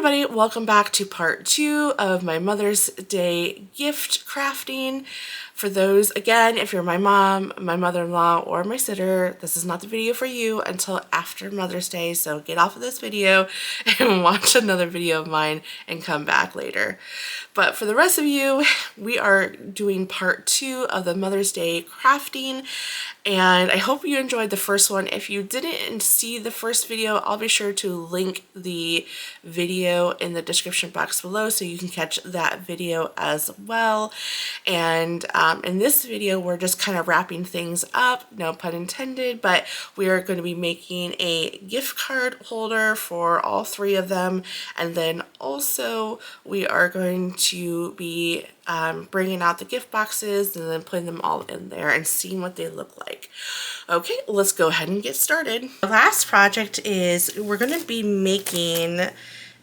everybody, welcome back to part 2 of my Mother's Day gift crafting. For those, again, if you're my mom, my mother-in-law, or my sitter, this is not the video for you until after Mother's Day, so get off of this video and watch another video of mine and come back later. But for the rest of you, we are doing part 2 of the Mother's Day crafting, and I hope you enjoyed the first one. If you didn't see the first video, I'll be sure to link the video in the description box below so you can catch that video as well. And in this video, we're just kind of wrapping things up, no pun intended, but we are going to be making a gift card holder for all 3 of them. And then also we are going to be bringing out the gift boxes and then putting them all in there and seeing what they look like. Okay, let's go ahead and get started. The last project is we're going to be making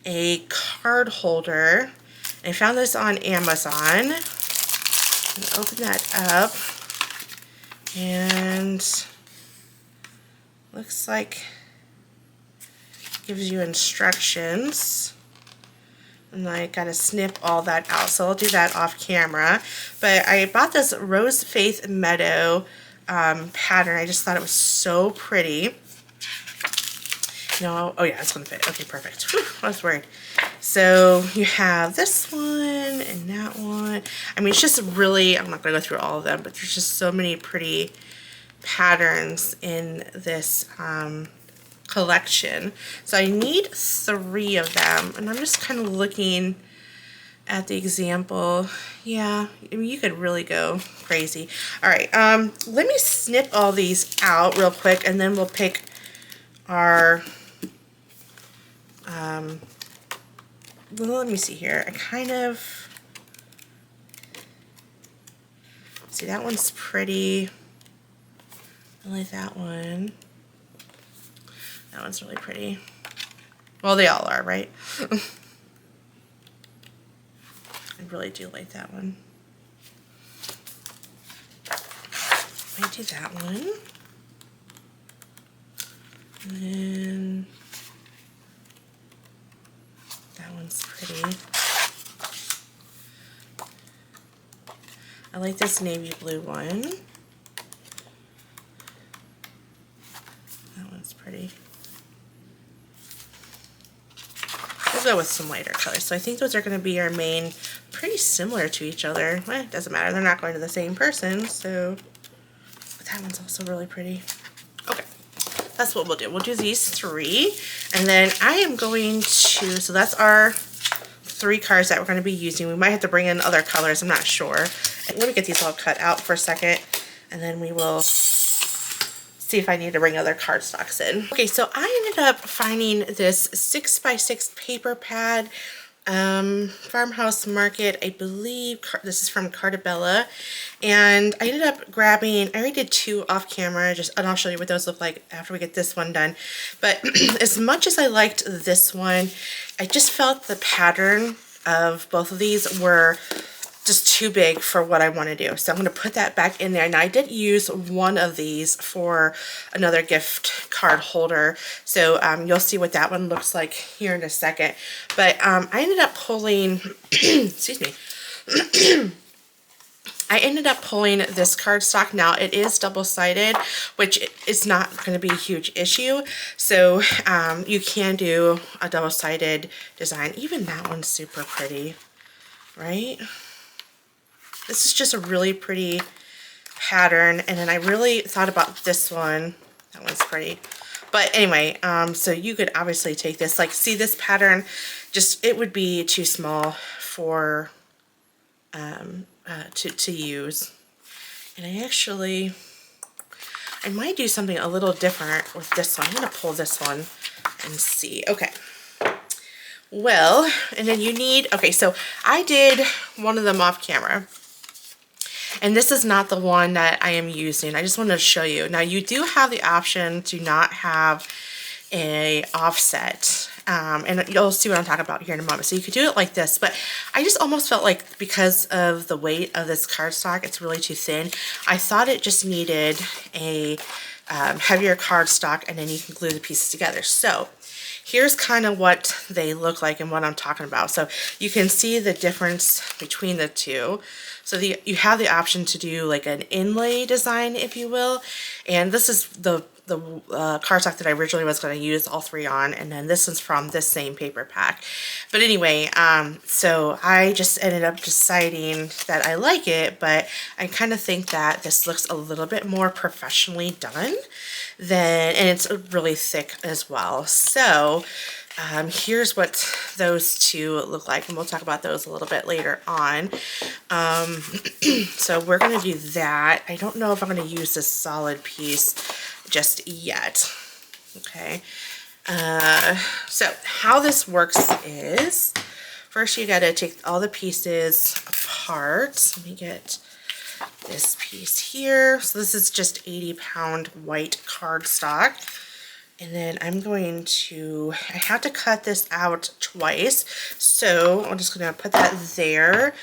a card holder. I found this on Amazon. Open that up, and looks like it gives you instructions, and I gotta snip all that out, so I'll do that off camera. But I bought this Rose Faith Meadow pattern. I just thought it was so pretty. No, oh yeah, it's gonna fit. Okay, perfect. Whew, I was worried. So you have this one and that one. I mean, it's just really, I'm not gonna go through all of them, but there's just so many pretty patterns in this collection. So I need 3 of them, and I'm just kind of looking at the example. Yeah, I mean, you could really go crazy. All right, let me snip all these out real quick, and then we'll pick our well, let me see here. I kind of see that one's pretty. I like that one. That one's really pretty. Well, they all are, right? I really do like that one. I do that one. And then that one's pretty. I like this navy blue one. That one's pretty. We'll go with some lighter colors. So I think those are going to be our main, pretty similar to each other. Well, it doesn't matter. They're not going to the same person, so. But that one's also really pretty. Okay. That's what we'll do. We'll do these 3, and then I am going to, so that's our 3 cards that we're going to be using. We might have to bring in other colors, I'm not sure. And let me get these all cut out for a second, and then we will see if I need to bring other cardstocks in. Okay, so I ended up finding this 6x6 paper pad, Farmhouse Market, I believe. This is from Cartabella, and I ended up grabbing, I already did 2 off camera, and I'll show you what those look like after we get this one done. But as much as I liked this one, I just felt the pattern of both of these were just too big for what I want to do. So I'm going to put that back in there. Now I did use one of these for another gift card holder. So you'll see what that one looks like here in a second. But I ended up pulling, excuse me, I ended up pulling this cardstock. Now it is double-sided, which is not going to be a huge issue. So you can do a double-sided design. Even that one's super pretty, right? This is just a really pretty pattern, and then I really thought about this one. That one's pretty. But anyway, so you could obviously take this, like, see this pattern, just, it would be too small for, to use. And I might do something a little different with this one. I'm going to pull this one and see. Okay. Well, and then you need, okay, so I did one of them off camera. And this is not the one that I am using. I just wanted to show you. Now you do have the option to not have a offset. And you'll see what I'm talking about here in a moment. So you could do it like this, but I just almost felt like because of the weight of this cardstock, it's really too thin. I thought it just needed a heavier cardstock, and then you can glue the pieces together. So here's kind of what they look like and what I'm talking about. So you can see the difference between the two. So you have the option to do like an inlay design, if you will, and this is the cardstock that I originally was going to use all three on, and then this is from this same paper pack. But anyway, so I just ended up deciding that I like it, but I kind of think that this looks a little bit more professionally done than, and it's really thick as well. So here's what those two look like, and we'll talk about those a little bit later on. So we're going to do that. I don't know if I'm going to use this solid piece just yet. Okay. So how this works is, first you got to take all the pieces apart. Let me get this piece here. So this is just 80-pound white cardstock. And then I'm going to, I have to cut this out twice. So I'm just going to put that there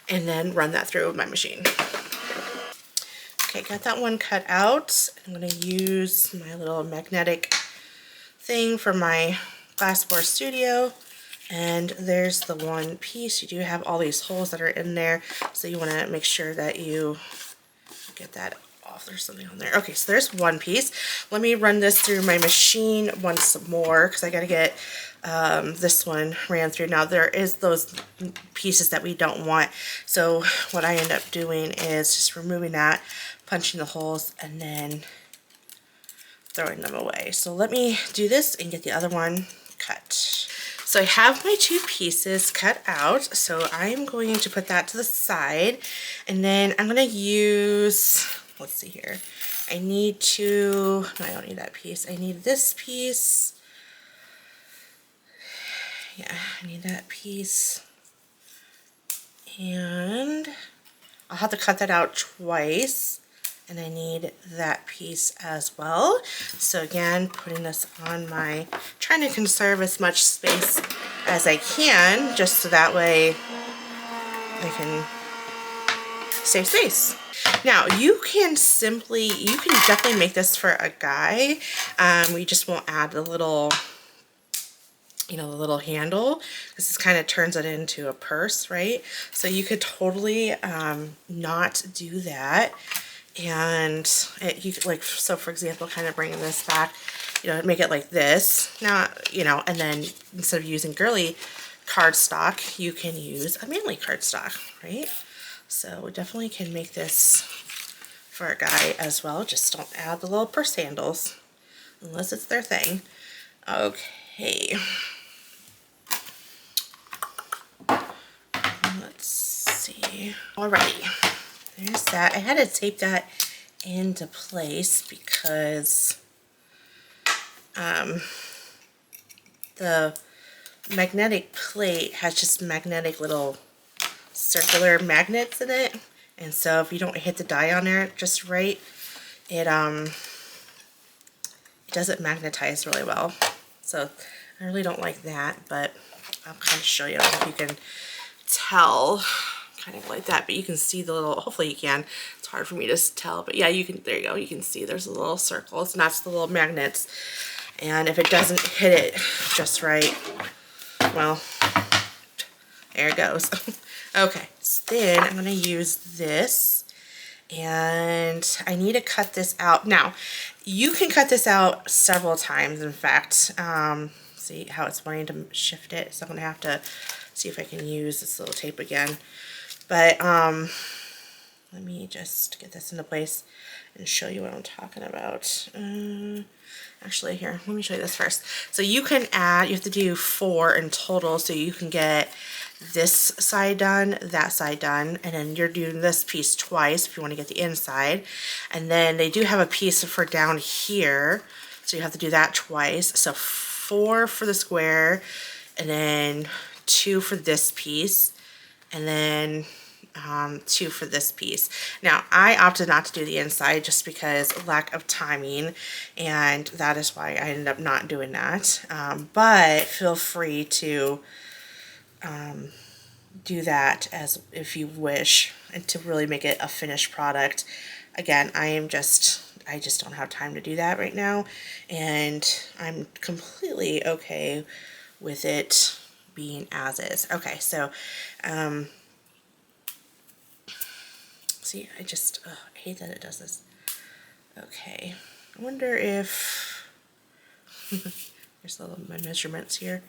and then run that through my machine. Okay, got that one cut out. I'm going to use my little magnetic thing from my Glassware Studio. And there's the one piece. You do have all these holes that are in there, so you want to make sure that you get that off. There's something on there. Okay, so there's one piece. Let me run this through my machine once more, because I got to get this one ran through. Now there is those pieces that we don't want, so what I end up doing is just removing that, punching the holes, and then throwing them away. So let me do this and get the other one cut. So I have my two pieces cut out, so I'm going to put that to the side, and then I'm going to use, let's see here, I need to, no, I don't need that piece, I need this piece. Yeah, I need that piece, and I'll have to cut that out twice, and I need that piece as well. So again, putting this on my, trying to conserve as much space as I can, just so that way I can save space. Now you can definitely make this for a guy. We just won't add the little, you know, the little handle, because this kind of turns it into a purse, right? So you could totally not do that, and you could, like, so for example, kind of bringing this back, you know, make it like this now, you know, and then instead of using girly cardstock, you can use a manly cardstock, right? So we definitely can make this for a guy as well. Just don't add the little purse handles unless it's their thing. Okay. Let's see. Alrighty. There's that. I had to tape that into place because the magnetic plate has just magnetic little circular magnets in it, and so if you don't hit the die on there just right, it doesn't magnetize really well. So I really don't like that, but I'll kind of show you. I don't know if you can tell, kind of like that, but you can see the little, hopefully you can, it's hard for me to tell, but yeah, you can, there you go, you can see there's a little circles, and that's the little magnets, and if it doesn't hit it just right, well, there it goes. Okay, so then I'm going to use this, and I need to cut this out. Now, you can cut this out several times, in fact. See how it's wanting to shift it, so I'm going to have to see if I can use this little tape again. But let me just get this into place and show you what I'm talking about. Actually, here, let me show you this first. So you can add, you have to do 4 in total, so you can get this side done, that side done, and then you're doing this piece twice if you want to get the inside. And then they do have a piece for down here, so you have to do that twice. So 4 for the square, and then 2 for this piece, and then 2 for this piece. Now I opted not to do the inside just because of lack of timing, and that is why I ended up not doing that. But feel free to do that as if you wish, and to really make it a finished product. Again, I I just don't have time to do that right now, and I'm completely okay with it being as is. Okay, so see, I hate that it does this. Okay, I wonder if there's my measurements here.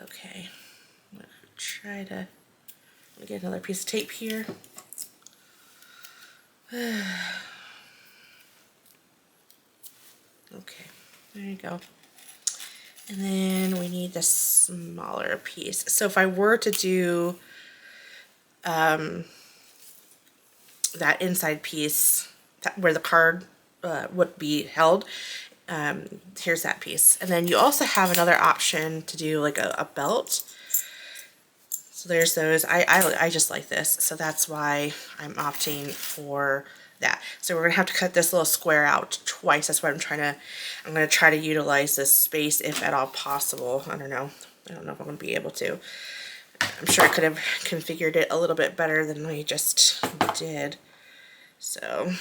Okay, I'm gonna try to get another piece of tape here. Okay, there you go. And then we need the smaller piece. So if I were to do that inside piece where the card would be held, here's that piece. And then you also have another option to do like a belt. So there's those. I just like this, so that's why I'm opting for that. So we're gonna have to cut this little square out twice. That's what I'm gonna try to utilize this space if at all possible. I don't know if I'm gonna be able to. I'm sure I could have configured it a little bit better than I just did. So,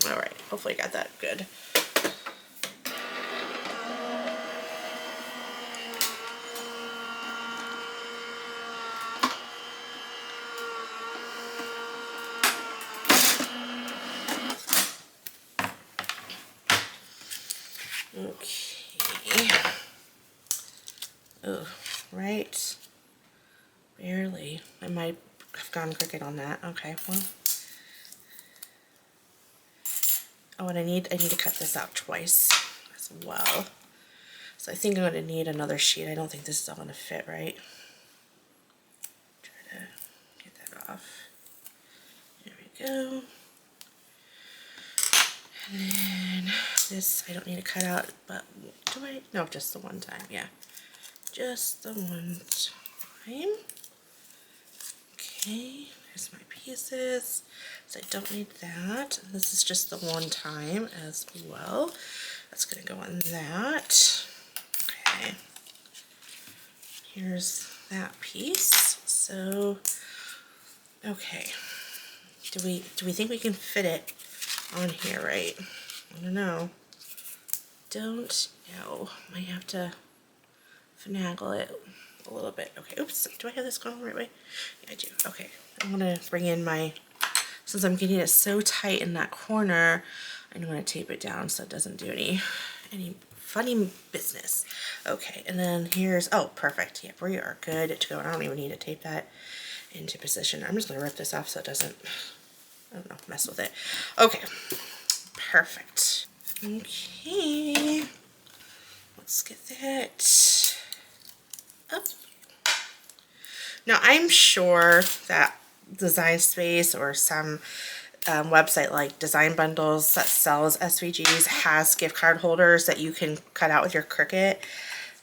all right, hopefully I got that good. Okay. Oh, right. Barely. I might have gone Cricut on that. Okay, well. Oh, and I need to cut this out twice as well. So I think I'm going to need another sheet. I don't think this is all going to fit right. Try to get that off. There we go. And then this I don't need to cut out, but do I? No, just the one time. Yeah, just the one time. Okay, here's my pieces. So I don't need that. This is just the one time as well. That's going to go on that. Okay. Here's that piece. So, okay. Do we think we can fit it on here, right? I don't know. Don't know. Might have to finagle it a little bit. Okay, oops, do I have this going the right way? Yeah, I do. Okay, I'm gonna bring in since I'm getting it so tight in that corner, I'm gonna tape it down so it doesn't do any funny business. Okay, and then here's, oh, perfect. Yeah, we are good to go. I don't even need to tape that into position. I'm just gonna rip this off so it doesn't, I don't know, mess with it. Okay, perfect. Okay, let's get that up. Now I'm sure that Design Space or some website like Design Bundles that sells SVGs has gift card holders that you can cut out with your Cricut.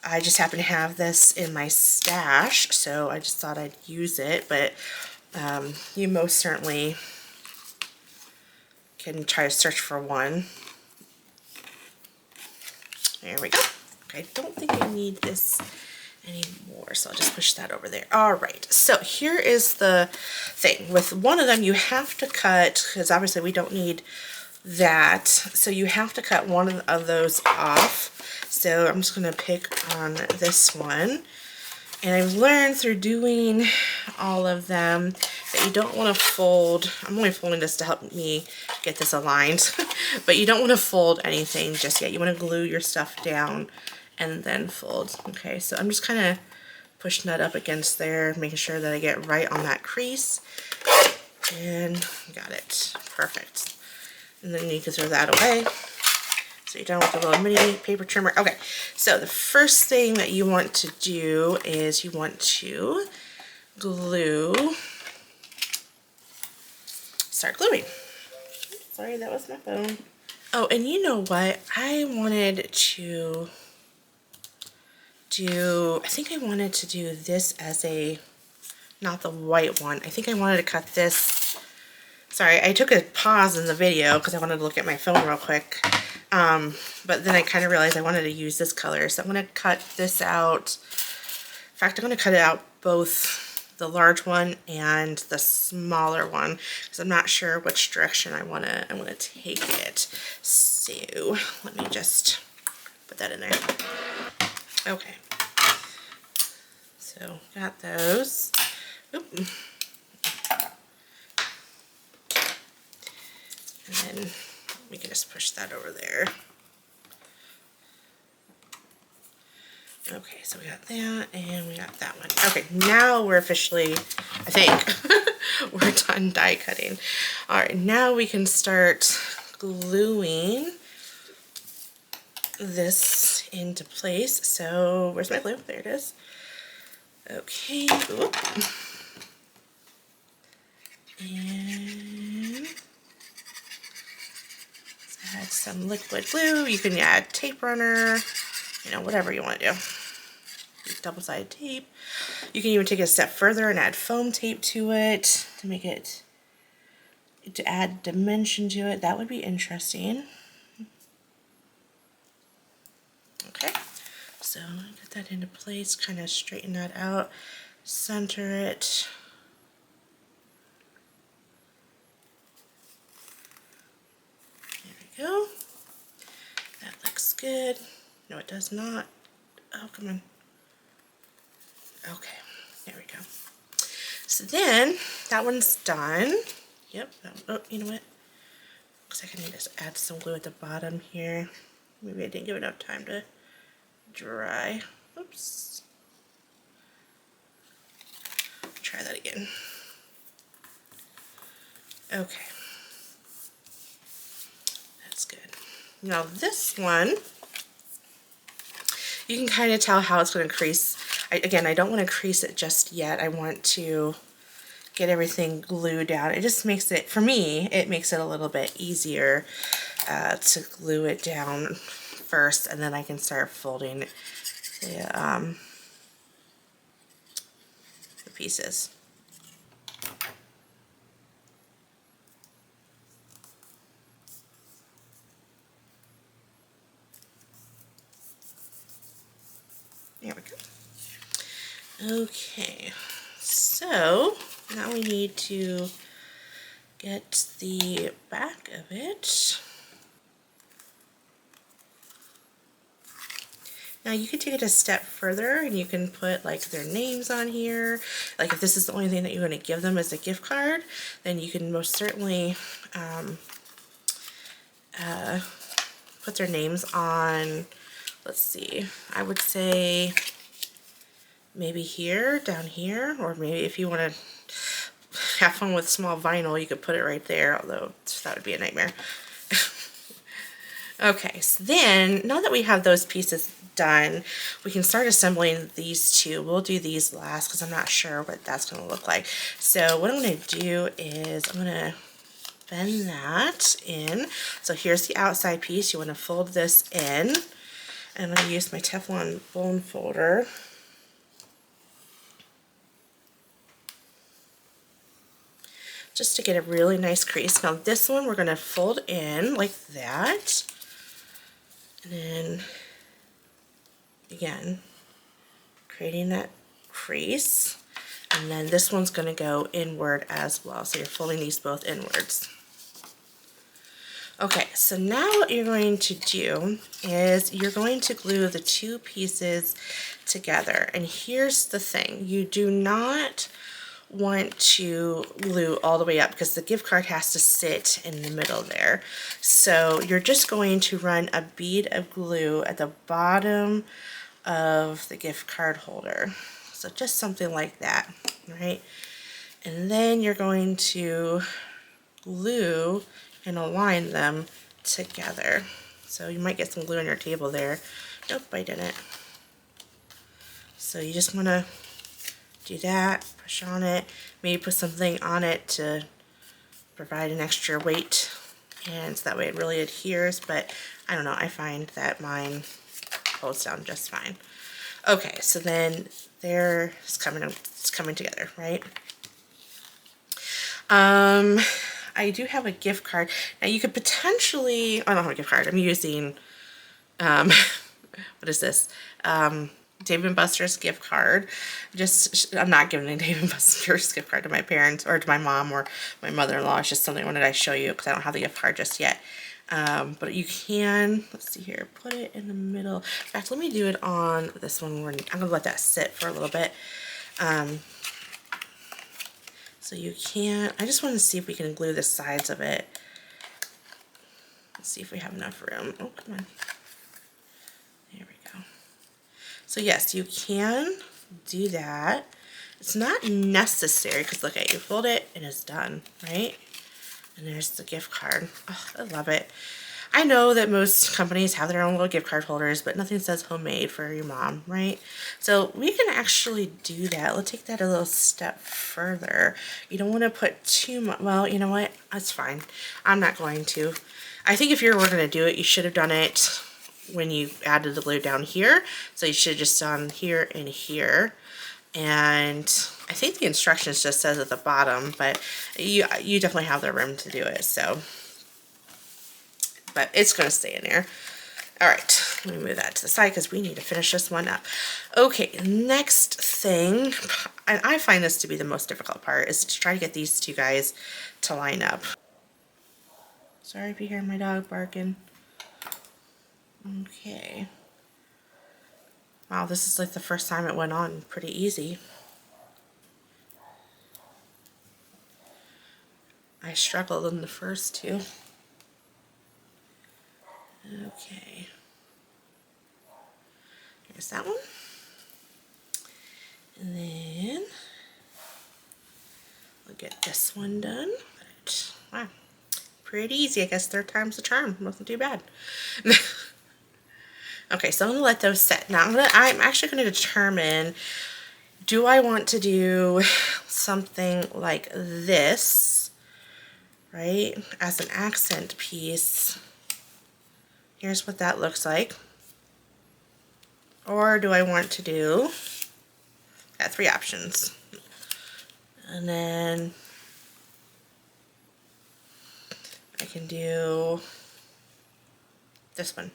I just happen to have this in my stash, so I just thought I'd use it, but you most certainly can try to search for one. There we go. Okay, I don't think I need this anymore, so I'll just push that over there. All right, so here is the thing. With one of them, you have to cut, because obviously we don't need that, so you have to cut one of those off. So I'm just going to pick on this one. And I've learned through doing all of them that you don't want to fold. I'm only folding this to help me get this aligned, but you don't want to fold anything just yet. You want to glue your stuff down and then fold. Okay, so I'm just kind of pushing that up against there, making sure that I get right on that crease. And got it. Perfect. And then you can throw that away. So you're done with the little mini paper trimmer. Okay, so the first thing that you want to do is you want to start gluing. Sorry, that was my phone. Oh, and you know what? I wanted to I think I wanted to do this as not the white one. I think I wanted to cut this. Sorry, I took a pause in the video because I wanted to look at my phone real quick. But then I kind of realized I wanted to use this color. So I'm going to cut this out. In fact, I'm going to cut it out both the large one and the smaller one, because I'm not sure which direction I want to take it. So let me just put that in there. Okay. So got those. Oop. And then we can just push that over there. Okay, so we got that and we got that one. Okay, now we're officially, I think, we're done die cutting. All right, now we can start gluing this into place. So where's my glue? There it is. Okay, oop. And add some liquid glue. You can add tape runner, you know, whatever you want to do. Double-sided tape. You can even take it a step further and add foam tape to it to make it, to add dimension to it. That would be interesting. Okay, so get that into place, kind of straighten that out, center it. There we go. That looks good. No, it does not. Oh, come on. Okay, there we go. So then, that one's done. Yep. Oh, you know what? Looks like I need to add some glue at the bottom here. Maybe I didn't give enough time to dry. Oops. Try that again. Okay. That's good. Now this one, you can kind of tell how it's going to crease. Again, I don't want to crease it just yet. I want to get everything glued down. It just makes it, for me, it makes it a little bit easier to glue it down first, and then I can start folding the pieces. There we go. Okay, so now we need to get the back of it. Now you can take it a step further and you can put like their names on here. Like if this is the only thing that you're going to give them as a gift card, then you can most certainly put their names on, let's see, I would say maybe here, down here, or maybe if you want to have fun with small vinyl, you could put it right there, although that would be a nightmare. Okay, so then, now that we have those pieces done, we can start assembling these two. We'll do these last because I'm not sure what that's going to look like. So what I'm going to do is I'm going to bend that in. So here's the outside piece. You want to fold this in. And I'm going to use my Teflon bone folder. Just to get a really nice crease. Now this one we're going to fold in like that. And then, again, creating that crease. And then this one's going to go inward as well. So you're folding these both inwards. Okay, so now what you're going to do is you're going to glue the two pieces together. And here's the thing. You do not want to glue all the way up because the gift card has to sit in the middle there. So you're just going to run a bead of glue at the bottom of the gift card holder. So just something like that, right? And then you're going to glue and align them together. So you might get some glue on your table there. Nope, I didn't. So you just want to do that, push on it, maybe put something on it to provide an extra weight, and so that way it really adheres, but I don't know, I find that mine holds down just fine. Okay, so then it's coming together, right? I do have a gift card. Now you could potentially, I don't have a gift card, I'm using, what is this? Dave & Buster's gift card. I'm not giving a Dave & Buster's gift card to my parents or to my mom or my mother-in-law. It's just something I wanted to show you because I don't have the gift card just yet. But you can, let's see here, put it in the middle. In fact, let me do it on this one. I'm going to let that sit for a little bit. So you can, I just want to see if we can glue the sides of it. Let's see if we have enough room. Oh, come on. There we go. So yes, you can do that. It's not necessary because look at, you fold it and it's done, right? And there's the gift card. Oh, I love it. I know that most companies have their own little gift card holders, but nothing says homemade for your mom, right? So we can actually do that. Let's take that a little step further. You don't want to put too much. Well, you know what? That's fine. I'm not going to. I think if you were going to do it, you should have done it when you added the glue down here. So you should have just done here and here. And I think the instructions just says at the bottom, but you definitely have the room to do it. So, but it's going to stay in there. All right, let me move that to the side because we need to finish this one up. Okay, next thing, and I find this to be the most difficult part, is to try to get these two guys to line up. Sorry if you hear my dog barking. Okay. Wow, this is like the first time it went on pretty easy. I struggled in the first two. Okay. Here's that one. And then we'll get this one done. Wow. Pretty easy. I guess third time's the charm. Wasn't too bad. Okay, so I'm going to let those set. Now I'm actually going to determine, do I want to do something like this, right, as an accent piece? Here's what that looks like. Or do I want to do, got three options. And then I can do this one.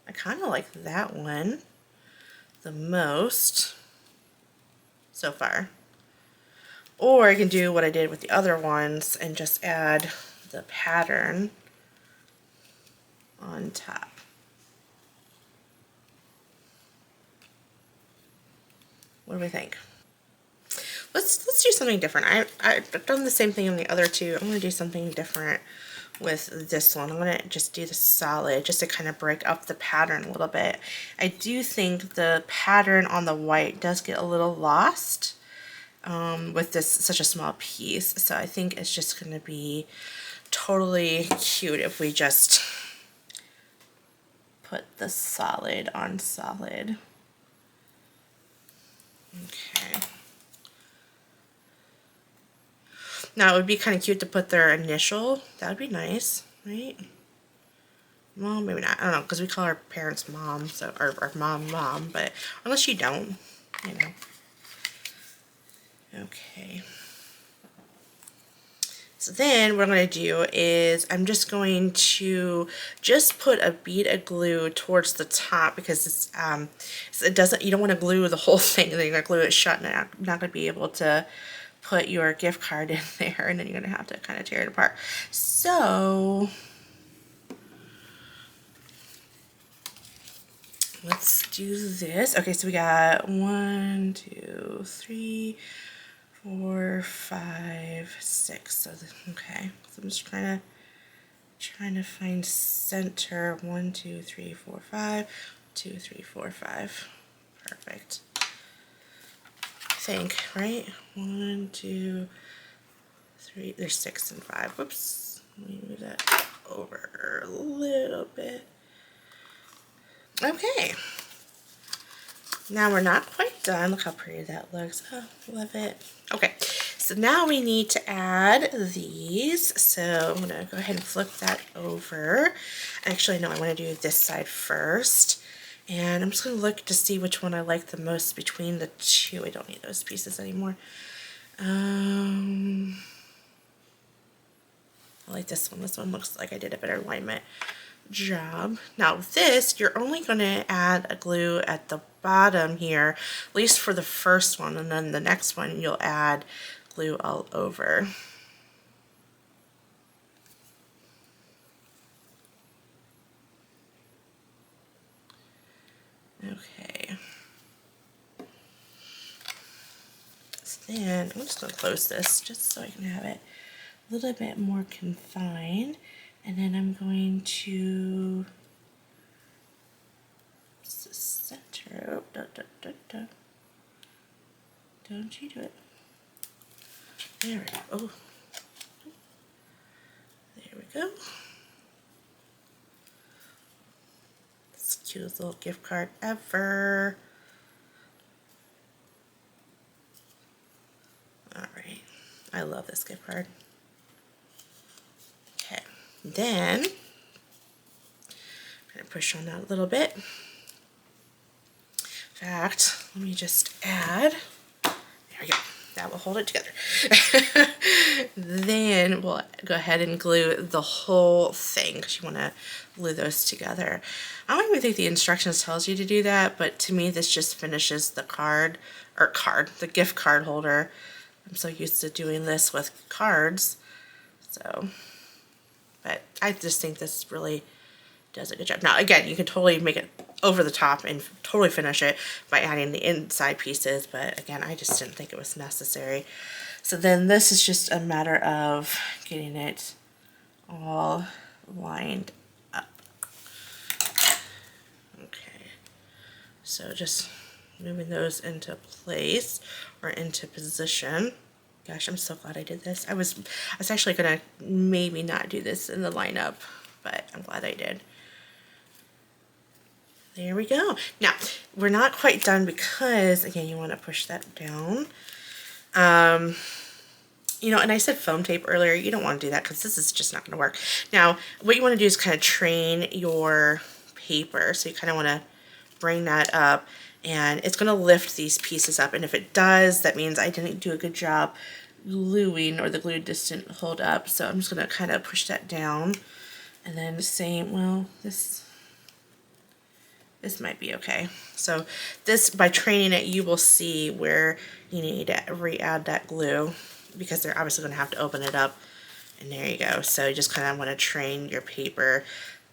I kind of like that one the most so far. Or I can do what I did with the other ones and just add the pattern on top. What do we think? Let's do something different. I've done the same thing on the other two. I'm going to do something different with this one. I'm going to just do the solid just to kind of break up the pattern a little bit. I do think the pattern on the white does get a little lost with this such a small piece. So I think it's just going to be totally cute if we just put the solid on solid. Okay. Now, it would be kind of cute to put their initial. That would be nice, right? Well, maybe not. I don't know, because we call our parents mom, so or mom, but unless you don't, you know. Okay. So then what I'm going to do is I'm just going to just put a bead of glue towards the top because it's it doesn't, you don't want to glue the whole thing and then you're going to glue it shut and you're not going to be able to put your gift card in there, and then you're going to have to kind of tear it apart. So let's do this. Okay, so we got 1, 2, 3, 4, 5, 6. So okay, so I'm just trying to find center. 1, 2, 3, 4, 5. 2, 3, 4, 5. Perfect. I think, right? 1, 2, 3. There's 6 and 5. Whoops. Let me move that over a little bit. Okay. Now we're not quite done. Look how pretty that looks. Oh, love it. Okay, so now we need to add these. So I'm going to go ahead and flip that over. Actually, no, I want to do this side first. And I'm just going to look to see which one I like the most between the two. I don't need those pieces anymore. I like this one. This one looks like I did a better alignment job. Now this, you're only going to add a glue at the bottom here, at least for the first one, and then the next one you'll add glue all over. Okay. So then I'm just going to close this just so I can have it a little bit more confined. And then I'm going to center. Don't you do it. There we go. Oh. There we go. It's the cutest little gift card ever. Alright. I love this gift card. Okay. Then, I'm going to push on that a little bit. In fact, let me just add, there we go, that will hold it together. Then we'll go ahead and glue the whole thing because you want to glue those together. I don't even think the instructions tells you to do that, but to me this just finishes the the gift card holder. I'm so used to doing this with cards, so, but I just think this really does a good job. Now again, you can totally make it over the top and totally finish it by adding the inside pieces, but again, I just didn't think it was necessary. So then this is just a matter of getting it all lined up. Okay, so just moving those into place or into position. Gosh, I'm so glad I did this. I was actually gonna maybe not do this in the lineup, but I'm glad I did. There we go. Now, we're not quite done because, again, you want to push that down. You know, and I said foam tape earlier. You don't want to do that because this is just not going to work. Now, what you want to do is kind of train your paper. So you kind of want to bring that up, and it's going to lift these pieces up. And if it does, that means I didn't do a good job gluing, or the glue just didn't hold up. So I'm just going to kind of push that down. And then same, well, this might be okay. So this, by training it, you will see where you need to re-add that glue, because they're obviously going to have to open it up. And there you go. So you just kind of want to train your paper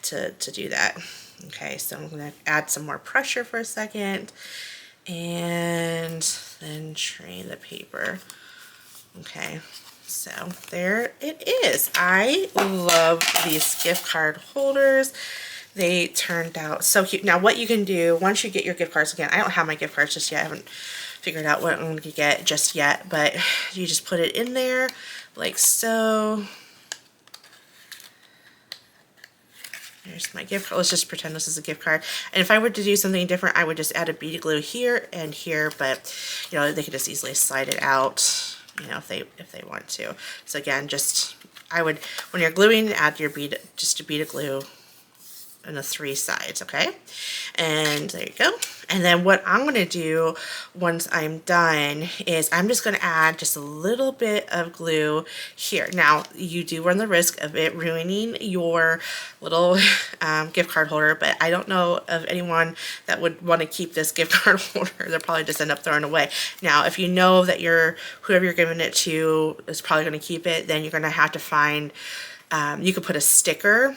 to do that. Okay, so I'm going to add some more pressure for a second and then train the paper. Okay, so there it is. I love these gift card holders. They turned out so cute. Now what you can do once you get your gift cards, again, I don't have my gift cards just yet. I haven't figured out what I'm going to get just yet, but you just put it in there like so. There's my gift card. Let's just pretend this is a gift card. And if I were to do something different, I would just add a bead of glue here and here, but you know, they could just easily slide it out, you know, if they want to. So again, just, I would, when you're gluing, add your bead, just a bead of glue on the 3 sides, okay? And there you go. And then what I'm going to do once I'm done is I'm just going to add just a little bit of glue here. Now, you do run the risk of it ruining your little gift card holder, but I don't know of anyone that would want to keep this gift card holder. They'll probably just end up throwing it away. Now, if you know that whoever you're giving it to is probably going to keep it, then you're going to have to find, you could put a sticker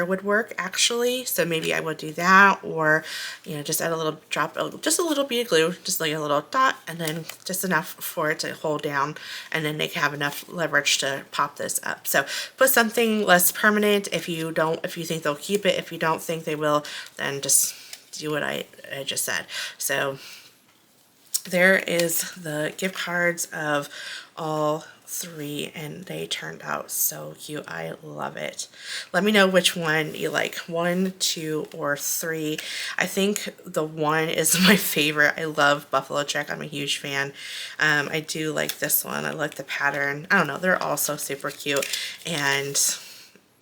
would work actually, so maybe I would do that, or you know, just add a little drop, just a little bead of glue, just like a little dot, and then just enough for it to hold down, and then they can have enough leverage to pop this up. So put something less permanent if you think they'll keep it. If you don't think they will, then just do what I just said. So there is the gift cards of all 3, and they turned out so cute. I love it. Let me know which one you like, 1, 2, or 3. I think the 1 is my favorite. I love buffalo check. I'm a huge fan. I do like this one. I like the pattern. I don't know, they're all so super cute. And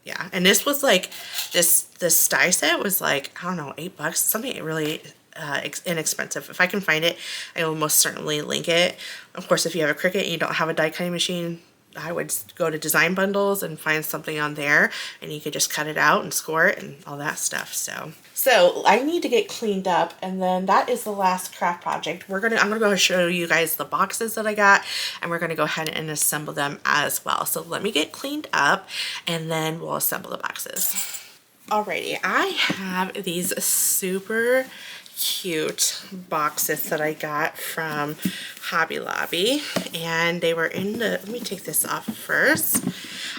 yeah, and this was like, this die set was like, I don't know, $8, something really inexpensive. If I can find it, I will most certainly link it. Of course, if you have a Cricut and you don't have a die cutting machine, I would go to design bundles and find something on there, and you could just cut it out and score it and all that stuff. So I need to get cleaned up, and then that is the last craft project. I'm gonna go show you guys the boxes that I got, and we're gonna go ahead and assemble them as well. So let me get cleaned up, and then we'll assemble the boxes. Alrighty, I have these super cute boxes that I got from Hobby Lobby, and they were in the, let me take this off first.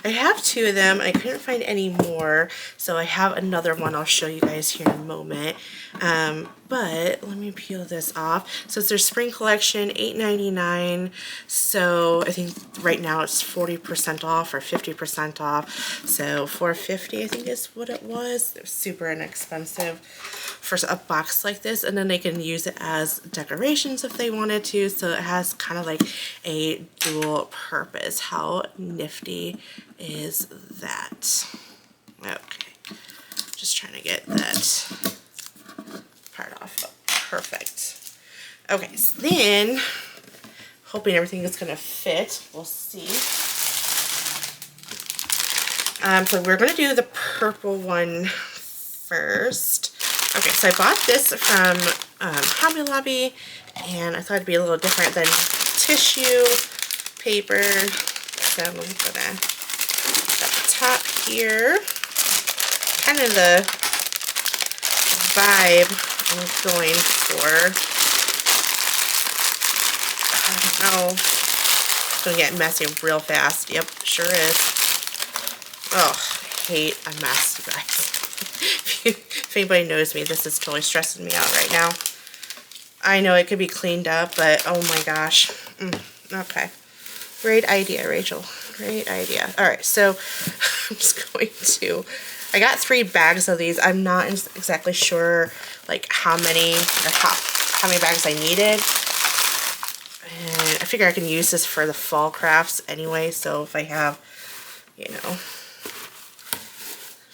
I have two of them. I couldn't find any more, so I have another one I'll show you guys here in a moment. But let me peel this off. So it's their spring collection, $8.99. So I think right now it's 40% off or 50% off. So $4.50 I think is what it was. It was super inexpensive for a box like this, and then they can use it as decorations if they wanted to, so it has kind of like a dual purpose. How nifty is that? Okay, just trying to get that part off. Perfect. Okay, so then hoping everything is going to fit. We'll see. So we're going to do the purple one first. Okay, so I bought this from Hobby Lobby, and I thought it'd be a little different than tissue paper. So I'm going to put at the top here. Kind of the vibe I'm going for. Oh, it's going to get messy real fast. Yep, sure is. Oh, I hate a mess, you guys. If anybody knows me, this is totally stressing me out right now. I know it could be cleaned up, but oh my gosh. Okay. Great idea, Rachel. Great idea. Alright, so I'm just going to... I got 3 bags of these. I'm not exactly sure like how many bags I needed. And I figure I can use this for the fall crafts anyway, so if I have, you know...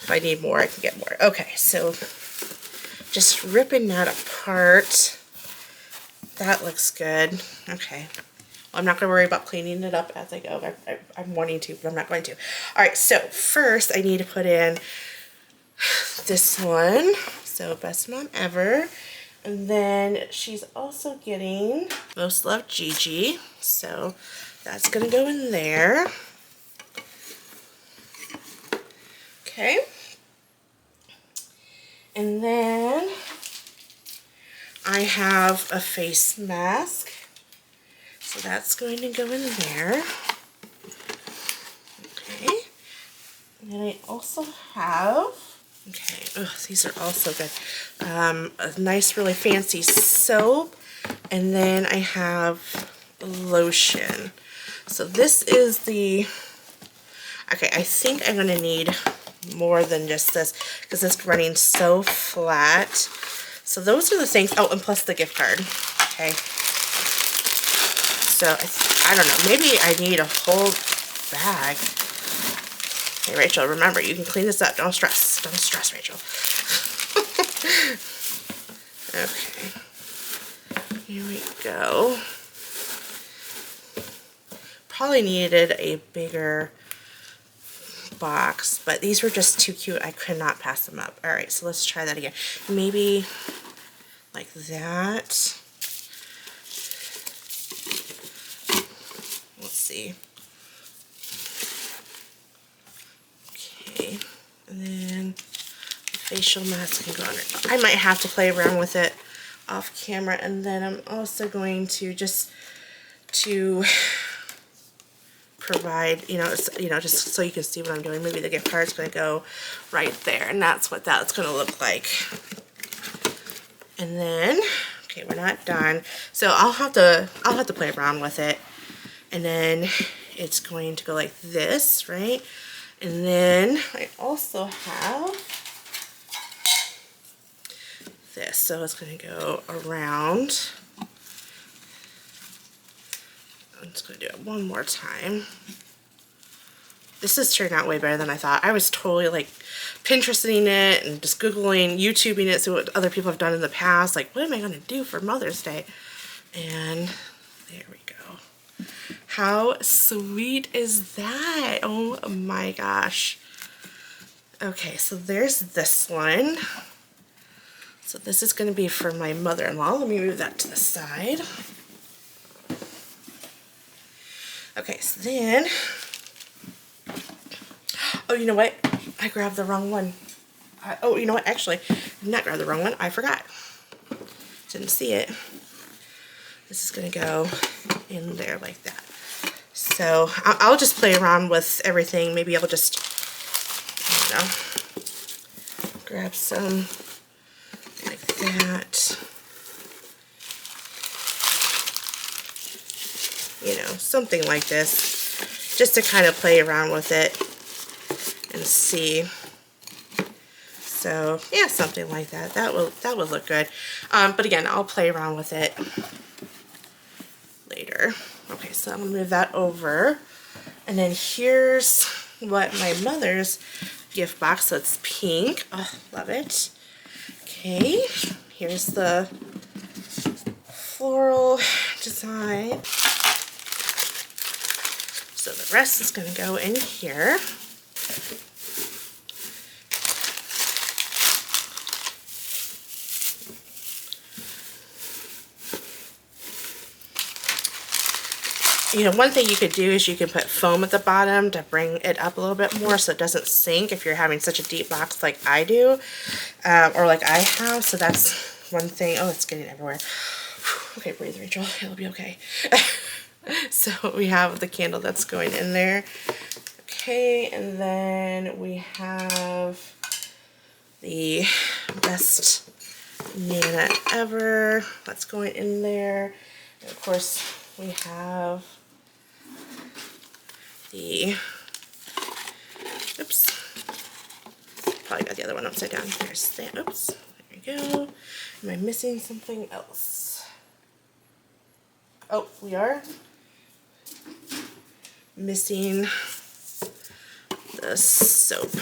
If I need more, I can get more. Okay, so just ripping that apart. That looks good. Okay. Well, I'm not going to worry about cleaning it up as I go. I'm wanting to, but I'm not going to. Alright, so first I need to put in this one. So, Best Mom Ever. And then she's also getting Most Loved Gigi. So, that's going to go in there. Okay. And then I have a face mask. So that's going to go in there. Okay. And then I also have, okay, oh, these are also good. A nice, really fancy soap. And then I have lotion. So this is the, okay, I think I'm going to need more than just this because it's running so flat. So those are the things. Oh, and plus the gift card. Okay. So I don't know. Maybe I need a whole bag. Hey, Rachel, remember, you can clean this up. Don't stress. Don't stress, Rachel. Okay. Here we go. Probably needed a bigger box, but these were just too cute. I could not pass them up. All right, so let's try that again. Maybe like that. Let's see. Okay, and then the facial mask can go under. I might have to play around with it off camera, and then I'm also going to just provide, just so you can see what I'm doing. Maybe the gift card's going to go right there, and that's what that's going to look like. And then, okay, we're not done. So I'll have to play around with it, and then it's going to go like this, right? And then I also have this, so it's going to go around. I'm just going to do it one more time. This has turned out way better than I thought. I was totally like Pinteresting it and just Googling, YouTubing it, see what other people have done in the past. Like, what am I going to do for Mother's Day? And there we go. How sweet is that? Oh my gosh. Okay, so there's this one. So this is going to be for my mother-in-law. Let me move that to the side. Okay, so then, oh, you know what? I grabbed the wrong one. Oh, you know what? Actually, I did not grab the wrong one. I forgot. Didn't see it. This is going to go in there like that. So I'll just play around with everything. Maybe I'll just, I don't know, grab some like that. You know, something like this, just to kind of play around with it and see. So yeah, something like that. That would look good. But again, I'll play around with it later. Okay, so I'm gonna move that over, and then here's what my mother's gift box. So it's pink. Oh, love it. Okay, here's the floral design. So the rest is going to go in here. You know, one thing you could do is you can put foam at the bottom to bring it up a little bit more so it doesn't sink if you're having such a deep box like I do, or like I have. So that's one thing. Oh, it's getting everywhere. Okay, breathe, Rachel. It'll be okay. So we have the candle that's going in there. Okay, and then we have the best Nana ever that's going in there. And of course, we have the, oops, probably got the other one upside down. There's that, oops, there we go. Am I missing something else? Oh, we are missing the soap.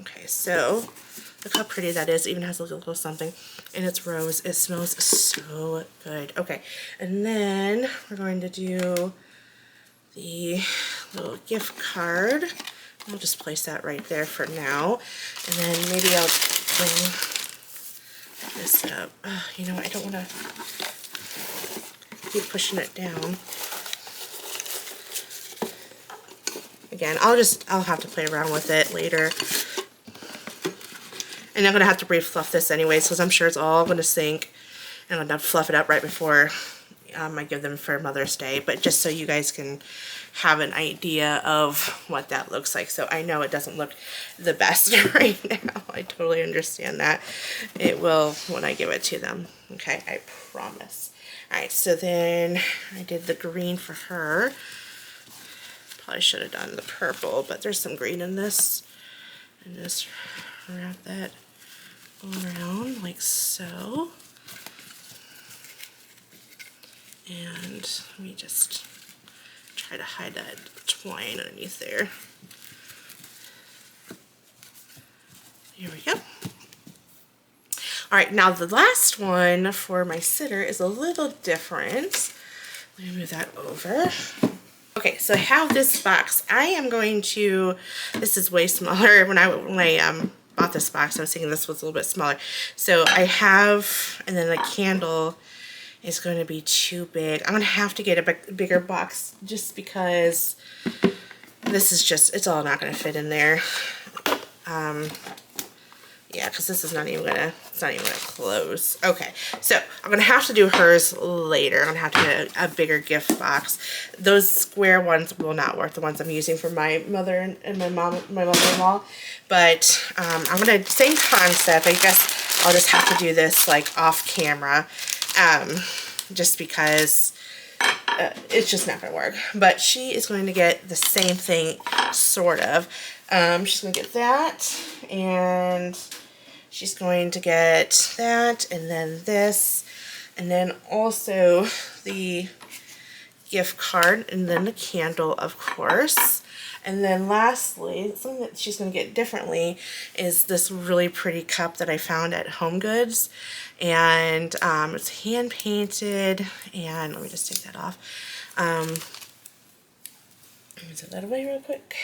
Okay, so look how pretty that is. It even has a little something, and it's rose. It smells so good. Okay, and then we're going to do the little gift card. I'll just place that right there for now, and then maybe I'll bring this up. You know, I don't want to keep pushing it down. Again, I'll have to play around with it later. And I'm going to have to refluff this anyways, because I'm sure it's all going to sink. And I'm going to fluff it up right before I give them for Mother's Day. But just so you guys can have an idea of what that looks like. So I know it doesn't look the best right now. I totally understand that. It will when I give it to them. Okay, I promise. Alright, so then I did the green for her. Probably should have done the purple, but there's some green in this. And just wrap that around like so. And let me just try to hide that twine underneath there. Here we go. Alright, now the last one for my sitter is a little different. Let me move that over. Okay, so I have this box. I am going to, this is way smaller. When I bought this box, I was thinking this was a little bit smaller. So I have, and then the candle is going to be too big. I'm going to have to get a bigger box just because this is just, it's all not going to fit in there. Yeah, because this is not even gonna, it's not even gonna close. Okay, so I'm gonna have to do hers later. I'm gonna have to get a bigger gift box. Those square ones will not work, the ones I'm using for my mother and my mother-in-law. But I'm gonna, same concept. I guess I'll just have to do this like off camera, just because it's just not gonna work. But she is going to get the same thing, sort of. She's gonna get that, and she's going to get that, and then this, and then also the gift card, and then the candle, of course. And then lastly, something that she's going to get differently is this really pretty cup that I found at Home Goods. And it's hand painted, and let me just take that off. Let me set that away real quick.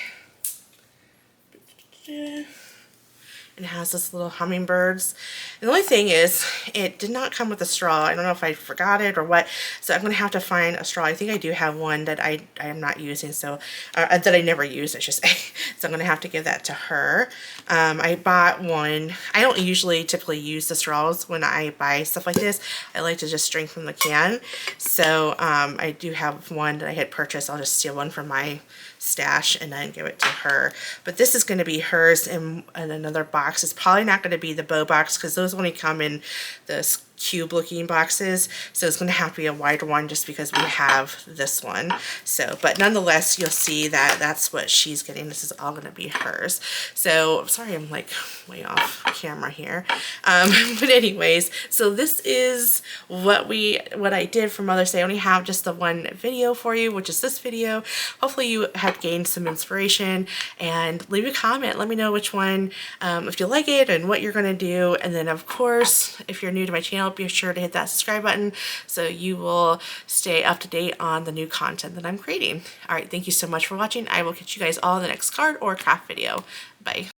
It has this little hummingbirds. The only thing is, it did not come with a straw. I don't know if I forgot it or what, so I'm going to have to find a straw. I think I do have one that I am not using, so that I never use, I should say. So I'm going to have to give that to her. I bought one. I don't usually typically use the straws when I buy stuff like this. I like to just drink from the can. So I do have one that I had purchased. I'll just steal one from my stash and then give it to her. But this is going to be hers in another box. It's probably not going to be the bow box because those only come in this cube looking boxes, so it's going to have to be a wider one just because we have this one. So but nonetheless, you'll see that that's what she's getting. This is all going to be hers. So sorry, I'm like way off camera here, but anyways, so this is what I did for Mother's Day. I only have just the one video for you, which is this video. Hopefully you have gained some inspiration, and leave a comment, let me know which one, if you like it and what you're going to do. And then of course, if you're new to my channel, be sure to hit that subscribe button so you will stay up to date on the new content that I'm creating. All right, thank you so much for watching. I will catch you guys all in the next card or craft video. Bye.